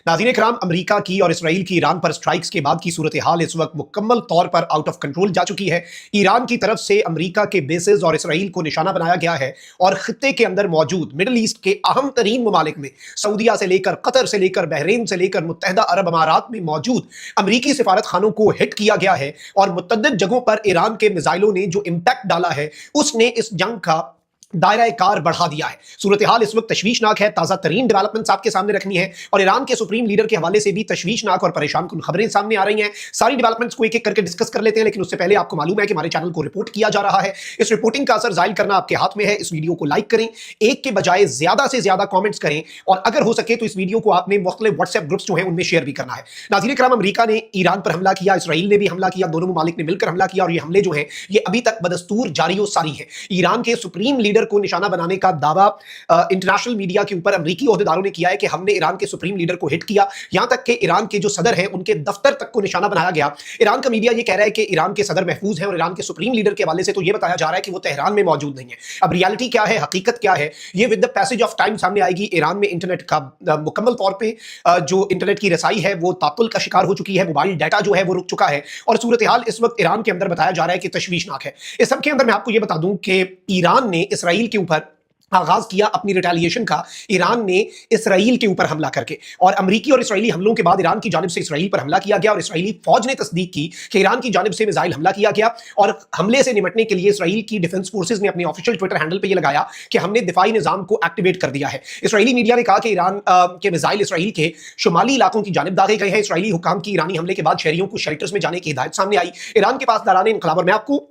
नाज़रीन इकराम, अमेरिका की और इसराइल की ईरान पर स्ट्राइक्स के बाद की सूरत हाल इस वक्त मुकम्मल तौर पर आउट ऑफ कंट्रोल जा चुकी है। ईरान की तरफ से अमेरिका के बेसेस और इसराइल को निशाना बनाया गया है और खित्ते के अंदर मौजूद मिडल ईस्ट के अहम तरीन ममालिक में सऊदीया से लेकर कतर से लेकर बहरीन से लेकर मुत्तहदा अरब अमारात में मौजूद अमरीकी सिफारत खानों को हिट किया गया है और मुतअद्दिद जगहों पर ईरान के मिसाइलों ने जो इम्पैक्ट डाला है उसने इस जंग का दायरा कार बढ़ा दिया है। सूरत हाल इस वक्त तशवीशनाक है। ताज़ा तरीन डेवलपमेंट्स आपके सामने रखनी है और ईरान के सुप्रीम लीडर के हवाले से भी तशवीशनाक और परेशान कुन खबरें सामने आ रही हैं। सारी डेवलपमेंट्स को एक एक करके डिस्कस कर लेते हैं, लेकिन उससे पहले आपको मालूम है कि हमारे चैनल को रिपोर्ट किया जा रहा है। इस रिपोर्टिंग का असर जाहिर करना आपके हाथ में है। इस वीडियो को लाइक करें, एक के बजाय ज्यादा से ज्यादा कॉमेंट्स करें और अगर हो सके तो इस वीडियो को आपने मुख्तलिफ व्हाट्सएप ग्रुप्स जो है उनमें शेयर भी करना है। नाज़रीन इकराम, अमेरिका ने ईरान पर हमला किया, इसराइल ने भी हमला किया, दोनों ममालिक ने मिलकर हमला किया और ये हमले जो हैं ये अभी तक बदस्तूर जारी व सारी है। ईरान के सुप्रीम लीडर को निशाना बनाने का दावा इंटरनेशनल मीडिया के ऊपर अमेरिकी ओहदेदारों ने किया है कि हमने ईरान के सुप्रीम लीडर को हिट किया, यहां तक कि ईरान के जो सदर हैं उनके दफ्तर तक को निशाना बनाया गया। ईरान का मीडिया ये कह रहा है कि ईरान के सदर महफूज हैं और ईरान के सुप्रीम लीडर के हवाले से तो ये बताया जा रहा है कि वो तेहरान में मौजूद नहीं है। अब रियलिटी क्या है, हकीकत क्या है, ये with the passage of time सामने आएगी। ईरान में इंटरनेट का मुकम्मल तौर पर जो इंटरनेट की रसाई है वो तातुल का शिकार हो चुकी है, मोबाइल डाटा जो है वो रुक चुका है और सूरत हाल इस वक्त ईरान के अंदर बताया जा रहा है कि तशवीशनाक है। इस सब के अंदर मैं आपको ये बता दूं कि ईरान ने इसराइल के ऊपर आगाज किया अपनी रिटेलिएशन का। ईरान ने इसराइल के ऊपर हमला करके और अमरीकी और इसराइली हमलों के बाद ईरान की जानिब से इसराइल पर हमला किया गया और इसराइली फौज ने तस्दीक की कि ईरान की जानिब से मिसाइल हमला किया गया और हमले से निपटने के लिए इसराइल की डिफेंस फोर्सेज ने अपने ऑफिशियल ट्विटर हैंडल पर यह लगाया कि हमने दिफाई निजाम को एक्टिवेट कर दिया है। इसराइली मीडिया ने कहा कि ईरान के मिसाइल इसराइल के शुमाली इलाकों की जानिब दागे गए हैं। इसराइली हुकाम की ईरानी हमले के बाद शहरियों को शेल्टर्स में जाने की हिदायत सामने आई। ईरान के पास दाराने इनकलाब, और मैं आपको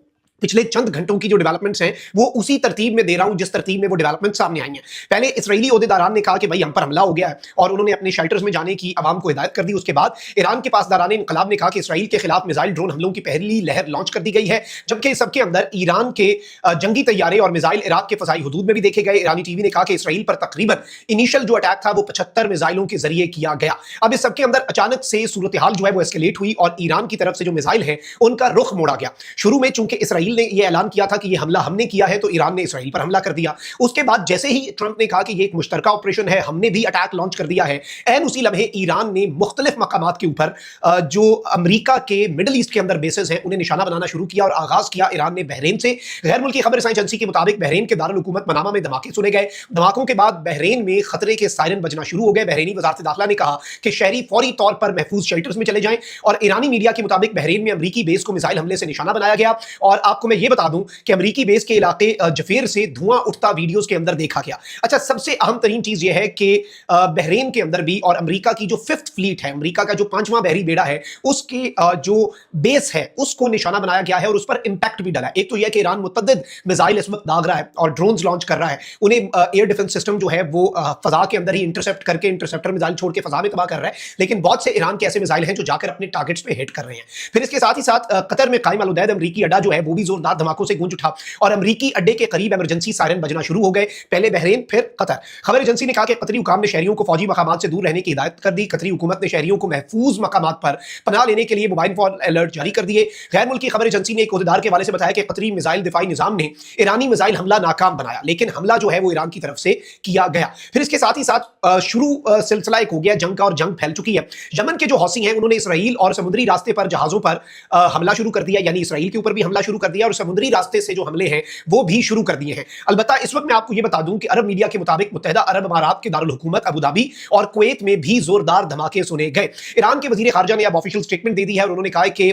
पिछले चंद घंटों की जो डेवलपमेंट्स हैं वो उसी तरतीब में दे रहा हूं जिस तरतीब में वो डेवलपमेंट सामने आई हैं। पहले इसराइली ओहदेदारान ने कहा कि भाई हम पर हमला हो गया है और उन्होंने अपने शेल्टर्स में जाने की आवाम को हिदायत कर दी। उसके बाद ईरान के पासदारान इनकलाब ने कहा कि इसराइल के खिलाफ मिसाइल ड्रोन हमलों की पहली लहर लॉन्च कर दी गई है, जबकि इस सबके अंदर ईरान के जंगी तैयारे और मिसाइल इराक के फसाई हदूद में भी देखे गए। ईरानी टीवी ने कहा कि इसराइल पर तकरीबन इनिशियल जो अटैक था वो 75 मिसाइलों के जरिए किया गया। अब इस सबके अंदर अचानक से सूरत हाल जो है वो एस्केलेट हुई और ईरान की तरफ से जो मिसाइल है उनका रुख मोड़ा गया। शुरू में चूंकि इसराइल ने यह ऐलान किया था कि ये हमला हमने किया है तो ईरान ने इसराइल पर हमला कर दिया। उसके बाद जैसे ही ट्रंप ने कहा कि ये एक मुश्तरका ऑपरेशन है, हमने भी अटैक लॉन्च कर दिया है, ऐन उसी लम्हे ईरान ने मुख्तलिफ मकामात के ऊपर जो अमेरिका के मिडल ईस्ट के अंदर बेसेस हैं उन्हें निशाना बनाना शुरू किया और आगाज किया ईरान ने बहरीन से। गैर मुल्की खबर एजेंसी के मुताबिक बहरीन के दारुल हुकूमत मनामा में धमाके सुने गए। धमाकों के बाद बहरीन में खतरे के सायरन बजना शुरू हो गए। बहरीनी वजारत दाखिला ने कहा कि शहरी फौरी तौर पर महफूज शेल्टर्स में चले जाएं और ईरानी मीडिया के मुताबिक बहरीन में अमरीकी बेस को मिसाइल हमले से निशाना बनाया गया। और आपको मैं ये बता दूं कि अमरीकी बेस के इलाके जफेर से धुआं उठता वीडियोस के अंदर देखा गया। अच्छा, सबसे अहम तरीन चीज यह है कि बहरीन के अंदर भी और अमेरिका की जो 5th फ्लीट है, अमेरिका का जो 5वां बहरी बेड़ा है, उसके जो बेस है उसको निशाना बनाया गया है और उस पर इंपैक्ट भी डाला है। एक तो यह कि ईरान मुतअद्दिद मिसाइल इस वक्त दाग रहा है और ड्रोन्स लॉन्च कर रहा है, उन्हें एयर डिफेंस सिस्टम जो है वो फजा के अंदर ही इंटरसेप्ट करके इंटरसेप्टर मिसाइल छोड़ के फजा में तबाह कर रहा है, लेकिन बहुत से ईरान के ऐसे मिसाइल हैं जो जाकर अपने टारगेट्स पे हिट कर रहे हैं। फिर इसके साथ ही साथ कतर में कायम अल-उदैद अमरीकी अड्डा जो है वो भी जोरदार धमाकों से गूंज उठा और अमरीकी अड्डे के करीब इमरजेंसी सायरन बजना शुरू हो गए। पहले बहरीन फिर कतर। खबर एजेंसी ने कहा कि कतरी हुकाम ने शहरियों को फौजी मकामात से दूर रहने की हिदायत कर दी। कतरी हुकूमत ने शहरियों को महफूज मकामात पर पनाह लेने के लिए मोबाइल फोन अलर्ट जारी कर दिए। गैर मुल्की खबर एजेंसी ने एक ओहदेदार के हवाले से बताया कि कतरी मिसाइल दिफाई निजाम ने ईरानी मिसाइल हमला नाकाम बनाया, लेकिन हमला जो है वो ईरान की तरफ से किया गया। फिर इसके साथ ही साथ शुरू सिलसिला एक हो गया जंग का और जंग फैल चुकी है। यमन के जो हौसी हैं उन्होंने इसराइल और समुद्री रास्ते पर जहाजों पर हमला शुरू कर दिया, यानी इसराइल के ऊपर भी हमला शुरू कर दिया और समुद्री रास्ते से जो हमले हैं वो भी शुरू कर दिए हैं। अलबत्ता इस वक्त मैं आपको यह बता दूं कि अरब मीडिया के मुताबिक मुत्तहदा अरब अमारात के दारुल हुकूमत अबू धाबी और कुवैत में भी जोरदार धमाके सुने गए। ईरान के वजीर खारजा ने अब ऑफिशियल स्टेटमेंट दे दी है और उन्होंने कहा कि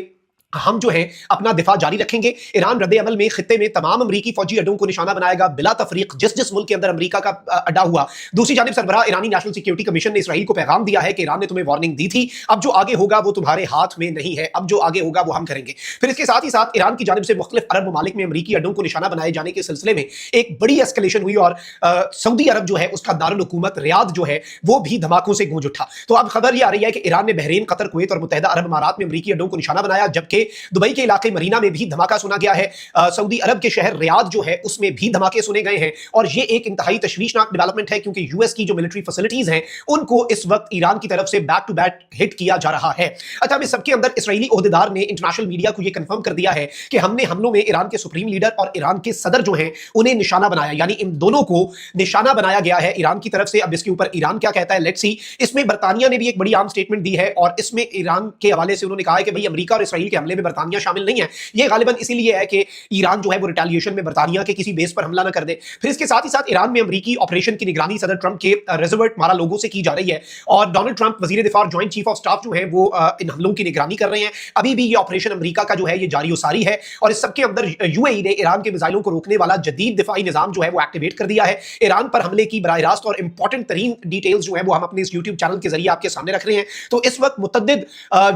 हम जो है अपना दिफा जारी रखेंगे। ईरान रद्द अमल में खित्ते में तमाम अमरीकी फौजी अड्डों को निशाना बनाएगा बिला तफरीक जिस जिस मुल्क के अंदर अमरीका का अड्डा हुआ। दूसरी जानिब सरबराह ईरानी नेशनल सिक्योरिटी कमीशन ने इसराइल को पैगाम दिया है कि ईरान ने तुम्हें वार्निंग दी थी, अब जो आगे होगा वो तुम्हारे हाथ में नहीं है, अब जो आगे होगा वो हम करेंगे। फिर इसके साथ ही साथ ईरान की जानिब से मुख्तलिफ अरब ममालिक में अमरीकी अड्डों को निशाना बनाए जाने के सिलसिले में एक बड़ी एस्केलेशन हुई और सऊदी अरब जो है उसका दारुल हुकूमत रियाद जो है वो भी धमाकों से गूंज उठा। तो अब खबर यह आ रही है कि ईरान ने बहरीन, कतर, कुवैत और मुत्तहदा अरब अमारात में अमरीकी अड्डों को निशाना बनाया, जबकि के दुबई के इलाके मरीना में भी धमाका सुना गया है, सऊदी अरब के शहर रियाद जो है उसमें भी धमाके सुने गए हैं, और ये एक इंतहाई तशवीशनाक डेवलपमेंट है क्योंकि यूएस की जो मिलिट्री फैसिलिटीज हैं उनको इस वक्त ईरान की तरफ से बैक टू बैक हिट किया जा रहा है। अच्छा, अब इस सबके अंदर इसराइली ओहदेदार ने इंटरनेशनल मीडिया को यह कंफर्म कर दिया है कि हमने हमलों में ईरान के सुप्रीम लीडर और ईरान के सदर जो हैं उन्हें निशाना बनाया, यानी इन दोनों को निशाना बनाया गया है ईरान की तरफ से। अब इसके ऊपर ईरान क्या कहता है, लेट्स सी। इसमें बर्तानिया ने भी एक बड़ी आर्म स्टेटमेंट दी है और इसमें ईरान के हवाले से उन्होंने कहा है कि भाई अमेरिका और इसराइल के हमले में बर्तानिया शामिल नहीं है। यह गालिबन इसीलिए है कि ईरान जो है वो रिटेलिएशन में बर्तानिया के किसी बेस पर हमला न कर दे। फिर इसके साथ ही साथ ईरान में अमेरिकी ऑपरेशन की निगरानी सदर ट्रंप के रिजर्वर्ट मारा लोगों से की जा रही है, और डोनाल्ड ट्रंप वजीर दिफा और जॉइंट चीफ ऑफ स्टाफ जो है वो इन हमलों की निगरानी कर रहे हैं। अभी भी ये ऑपरेशन अमेरिका का जो है ये जारी सारी है, और इस सबके अंदर यूएई ने ईरान के मिसाइलों को रोकने वाला जदीद दिफाई निजाम जो है वो एक्टिवेट कर दिया है। ईरान पर हमले की बराह रास्त और इंपॉर्टेंट तरीन डिटेल्स जो है वो हम अपने इस यूट्यूब चैनल के जरिए आपके सामने रख रहे हैं। तो इस वक्त मुतद्दिद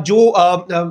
जो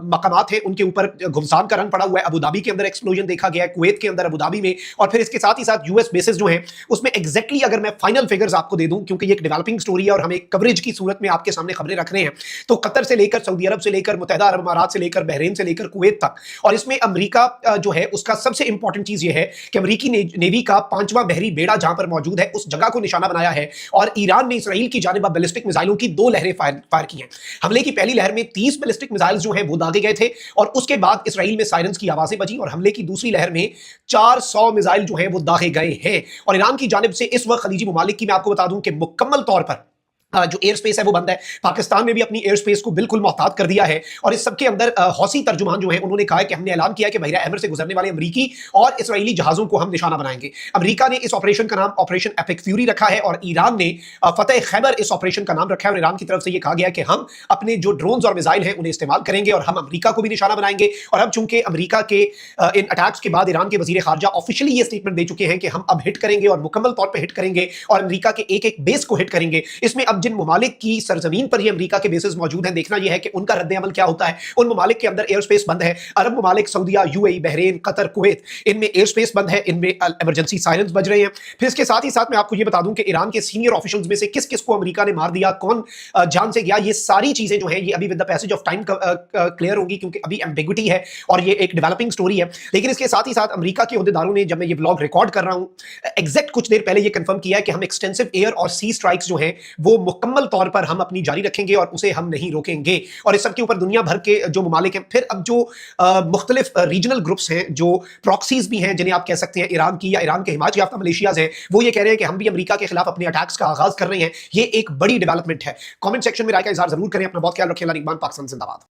मकामात हैं उनके ऊपर घुमसान का रंग पड़ा हुआ है। अबू धाबी के अंदर एक्सप्लोजन देखा गया है, कुवैत के अंदर अबू धाबी में, और फिर इसके साथ ही साथ यूएस बेसिस जो हैं उसमें एग्जैक्टली अगर मैं फाइनल फिगर्स आपको दे दूं, क्योंकि ये एक डेवलपिंग स्टोरी है और हम एक कवरेज की सूरत में आपके सामने खबरें रख रहे हैं, तो कतर से लेकर सऊदी अरब से लेकर मुत्तहिदा अरब अमारात से लेकर बहरीन से लेकर कुवैत तक, और इसमें अमेरिका जो है उसका सबसे इंपॉर्टेंट चीज ये है कि अमेरिकी नेवी का 5वां बहरी बेड़ा जहां पर मौजूद है उस जगह को निशाना बनाया है, और ईरान ने इसराइल की जानिब बैलिस्टिक मिसाइलों की 2 लहरें फायर की हैं। हमले की पहली लहर में 30 बैलिस्टिक मिसाइल्स जो हैं वो दागे गए थे, और उसके बाद इसराइल में सायरन्स की आवाजें बजी, और हमले की दूसरी लहर में 400 मिसाइल जो हैं वो दागे गए हैं। और ईरान की जानिब से इस वक्त खलीजी ममालिक की मैं आपको बता दूं कि मुकम्मल तौर पर जो एयर स्पेस है वो बंद है। पाकिस्तान ने भी अपनी एयर स्पेस को बिल्कुल मोहतात कर दिया है, और इस सबके अंदर हौसी तर्जुमान जो है उन्होंने कहा है कि हमने ऐलान किया है कि बहरा अहमर से गुजरने वाले अमरीकी और इसराइली जहाजों को हम निशाना बनाएंगे। अमेरिका ने इस ऑपरेशन का नाम ऑपरेशन एपिक फ्यूरी रखा है, और ईरान ने फतेह खैबर इस ऑपरेशन का नाम रखा है, और ईरान की तरफ से यह कहा गया है कि हम अपने जो ड्रोन्स और मिसाइल हैं उन्हें इस्तेमाल करेंगे और हम अमेरिका को भी निशाना बनाएंगे। और अब चूंकि अमेरिका के इन अटैक्स के बाद ईरान के वजीर खारजा ऑफिशियली ये स्टेटमेंट दे चुके हैं कि हम अब हिट करेंगे और मुकम्मल तौर पर हिट करेंगे, और अमेरिका के एक एक बेस को हिट करेंगे। इसमें अब जिन ममालिक की सरजमीन पर ये अमेरिका के बेसिस मौजूद हैं, देखना यह है कि उनका रद्द अमल क्या होता है। उन ममालिक के अंदर एयर स्पेस बंद है। अरब ममालिक सऊदीया, यूएई, बहरीन, कतर, कुवैत, इनमें एयर स्पेस बंद है, इनमें इमरजेंसी सायरन्स बज रहे हैं। फिर इसके साथ ही साथ मैं आपको ये बता दूं कि ईरान के सीनियर ऑफिशियल्स में से किस किस को अमेरिका ने मार दिया, कौन जान से गया, ये सारी चीजें जो है ये अभी with the passage of time clear होंगी, क्योंकि अभी एम्बिग्विटी है और ये एक डेवलपिंग स्टोरी है। लेकिन इसके साथ ही साथ अमेरिका के ओहदेदारों ने, जब मैं ये ब्लॉग रिकॉर्ड कर रहा हूं, एग्जैक्ट कुछ देर पहले ये कंफर्म किया है कि हम एक्सटेंसिव एयर और सी स्ट्राइक्स जो हैं वो मुकम्मल तौर पर हम अपनी जारी रखेंगे और उसे हम नहीं रोकेंगे। और इस सब के ऊपर दुनिया भर के जो ममालिक हैं, फिर अब जो मुख्तलिफ रीजनल ग्रुप्स हैं, जो प्रॉक्सीज भी हैं जिन्हें आप कह सकते हैं ईरान की या ईरान के हिमायत याफ्ता मलेशियाज हैं, वो ये कह रहे हैं कि हम भी अमेरिका के खिलाफ अपने अटैक्स का आगाज कर रहे हैं। ये एक बड़ी डेवलपमेंट है। कमेंट सेक्शन में राय का इजहार जरूर करें। अपना बहुत ख्याल रखें। पाकिस्तान जिंदाबाद।